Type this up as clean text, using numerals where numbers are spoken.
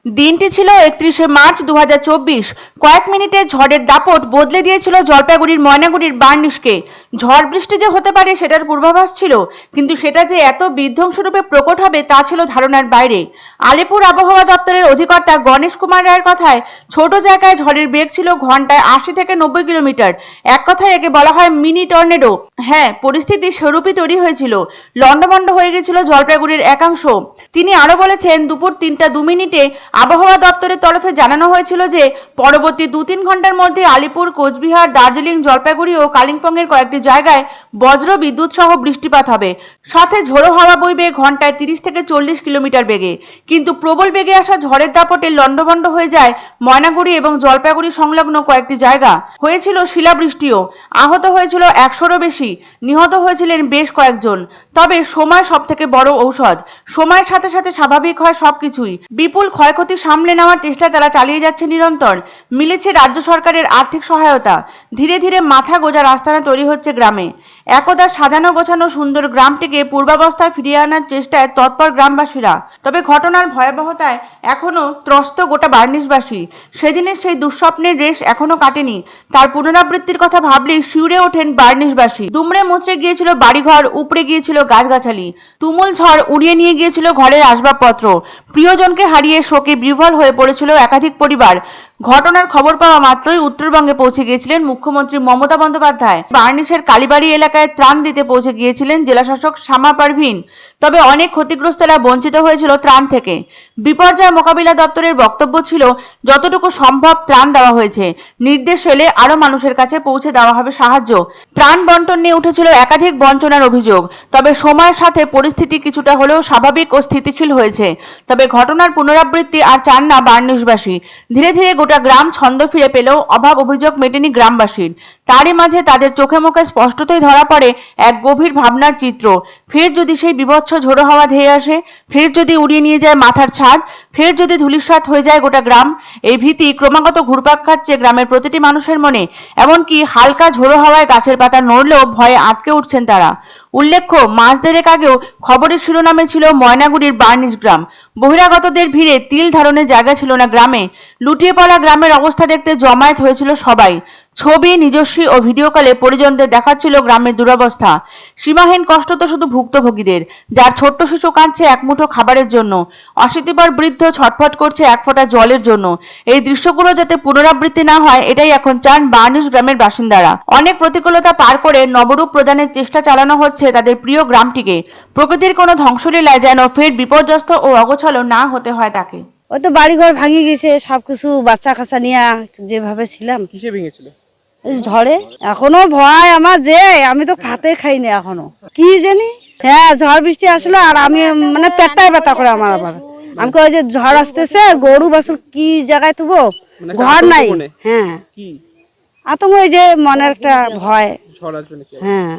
দিনটি ছিল 31শে মার্চ 2024। কয়েক মিনিটে ঝড়ের দাপট বদলে দিয়েছিল জলপাইগুড়ির ময়নাগুড়ির বার্নিশকে। ঝড় বৃষ্টি যে হতে পারে সেটার পূর্বাভাস ছিল, কিন্তু সেটা যে এত বিধ্বংসরূপে প্রকট হবে তা ছিল ধারণার বাইরে। আলিপুর আবহাওয়া দপ্তরের অধিকর্তা গণেশ কুমার রায়ের কথায়, ছোট জায়গায় ঝড়ের বেগ ছিল ঘন্টায় 80 থেকে 90 কিলোমিটার। এক কথায় একে বলা হয় মিনি টর্নেডো। হ্যাঁ, পরিস্থিতি সেরূপই তৈরি হয়েছিল। লন্ডভন্ড হয়ে গেছিল জলপাইগুড়ির একাংশ। তিনি আরো বলেছেন, দুপুর 3টা 2 মিনিটে আবহাওয়া দপ্তরের তরফে জানানো হয়েছিল যে পরবর্তী 2-3 ঘন্টার মধ্যে আলিপুর, কোচবিহার, দার্জিলিং, জলপাইগুড়ি ও কালিম্পংয়ের কয়েকটি জায়গায় বজ্র বিদ্যুৎ সহ বৃষ্টিপাত হবে। সাথে ঝোড়ো হাওয়া বইবে ঘন্টায় 30 থেকে 40 কিলোমিটার বেগে। কিন্তু প্রবল বেগে আসা ঝড়ের দাপটে লন্ডভন্ড হয়ে যায় ময়নাগুড়ি এবং জলপাইগুড়ি সংলগ্ন কয়েকটি জায়গা। হয়েছিল শিলাবৃষ্টিও। আহত হয়েছিল 100-রও বেশি। নিহত হয়েছিলেন বেশ কয়েকজন। তবে সময় সব থেকে বড় ঔষধ। সময়ের সাথে সাথে স্বাভাবিক হয় সবকিছুই। বিপুল ক্ষয়ক্ষতি সামলে নেওয়ার চেষ্টা তারা চালিয়ে যাচ্ছে নিরন্তর। মিলেছে রাজ্য সরকারের আর্থিক সহায়তা। ধীরে ধীরে মাথা গোঁজার আস্তানা তৈরি হচ্ছে গ্রামে। একদা সাজানো গোছানো সুন্দর গ্রামটিকে পূর্বাবস্থায় ফিরিয়ে আনার চেষ্টায় তৎপর গ্রামবাসীরা। তবে ঘটনার ভয়াবহতায় এখনো ত্রস্ত গোটা বার্নিশবাসী। সেদিনের সেই দুঃস্বপ্নের রেশ এখনো কাটেনি। তার পুনরাবৃত্তির কথা ভাবলেই শিউরে ওঠেন বার্নিশবাসী। দুমড়ে মুচড়ে গিয়েছিল বাড়িঘর, উপড়ে গিয়েছিল গাছগাছালি। তুমুল ঝড় উড়িয়ে নিয়ে গিয়েছিল ঘরের আসবাবপত্র। প্রিয়জনকে হারিয়ে শোকে বিহ্বল হয়ে পড়েছিল একাধিক পরিবার। ঘটনার খবর পাওয়া মাত্রই উত্তরবঙ্গে পৌঁছে গিয়েছিলেন মুখ্যমন্ত্রী মমতা বন্দ্যোপাধ্যায়। বার্নিশের কালীবাড়ি এলাকায় ত্রাণ দিতে পৌঁছে গিয়েছিলেন জেলাশাসক শামা পারভিন। তবে অনেক ক্ষতিগ্রস্তরা বঞ্চিত হয়েছিল ত্রাণ থেকে। বিপর্যয় মোকাবিলা দপ্তরের বক্তব্য ছিল, যতটুকু সম্ভব ত্রাণ দেওয়া হয়েছে। নির্দেশ এলে আরো মানুষের কাছে পৌঁছে দেওয়া হবে সাহায্য। ত্রাণ বন্টন নিয়ে উঠেছিল একাধিক বঞ্চনার অভিযোগ। তবে সময়ের সাথে পরিস্থিতি কিছুটা হলেও স্বাভাবিক ও স্থিতিশীল হয়েছে। তবে ঘটনার পুনরাবৃত্তি আর চান না বার্নিশবাসী। ধীরে ধীরে গোটা গ্রাম ছন্দ ফিরে পেলেও অভাব অভিযোগ মেটেনি গ্রামবাসীর। তারই মাঝে তাদের চোখে মুখে স্পষ্টতই ধরা পড়ে এক গভীর ভাবনার চিত্র। ফের যদি সেই বিভৎস ঝোড়ো হাওয়া ধেয়ে আসে, ফের যদি উড়িয়ে নিয়ে যায় মাথার ছাদ, ফের যদি ধূলিসাৎ হয়ে যায় গোটা গ্রাম। এই ভীতি ক্রমাগত ঘুরপাক খাচ্ছে গ্রামের প্রতিটি মানুষের মনে। এমনকি হালকা ঝোড়ো হাওয়ায় গাছের পাতা নড়লেও ভয়ে আটকে উঠছেন তারা। উল্লেখ্য, মাস দেড়েক আগেও খবরের শিরোনামে ছিল ময়নাগুড়ির বার্নিশ গ্রাম। বহিরাগতদের ভিড়ে তিল ধারণের জায়গা ছিল না গ্রামে। লুটিয়ে পড়া গ্রামের অবস্থা দেখতে জমায়েত হয়েছিল সবাই। ছবি, নিজস্বী ও ভিডিও কলে পরিজনদের দেখাচ্ছিল গ্রামের দুরবস্থা। সীমাহীন কষ্ট তো শুধু ভুক্তভোগীদের, যার ছোট্ট শিশু কাঁদছে এক মুঠো খাবারের জন্য। অশীতিপর বৃদ্ধ ছটফট করছে এক ফোঁটা জলের জন্য। এই দৃশ্যগুলো যাতে পুনরাবৃত্তি না হয়, এটাই এখন চান বার্নিশ গ্রামের বাসিন্দারা। অনেক প্রতিকূলতা পার করে নবরূপ প্রদানের চেষ্টা চালানো হচ্ছে তাদের প্রিয় গ্রামটিকে। প্রকৃতির কোনো ধ্বংসলীলায় যেন ফের বিপর্যস্ত ও অগোছালো না হতে হয় তাকে। ওই তো বাড়িঘর ভাঙে গেছে, সবকিছু বাচ্চা কাচ্চা নিয়ে যেভাবে ছিলাম। কিসে ভেঙেছিল? এই ঝড়ে এখনো ভয় আমার, যে আমি তো ভাতে খাইনি এখনো, কি জানি। হ্যাঁ, ঝড় বৃষ্টি আসলো আর আমি মানে পেটটাই ব্যথা করে আমার আবার। আমাকে ওই যে ঝড় আসতেছে, গরু বাছুর কি জায়গায় তুবো, ঘর নাই। হ্যাঁ, আতঙ্ক, ওই যে মনের একটা ভয়। ঝড় আসবে নাকি? হ্যাঁ।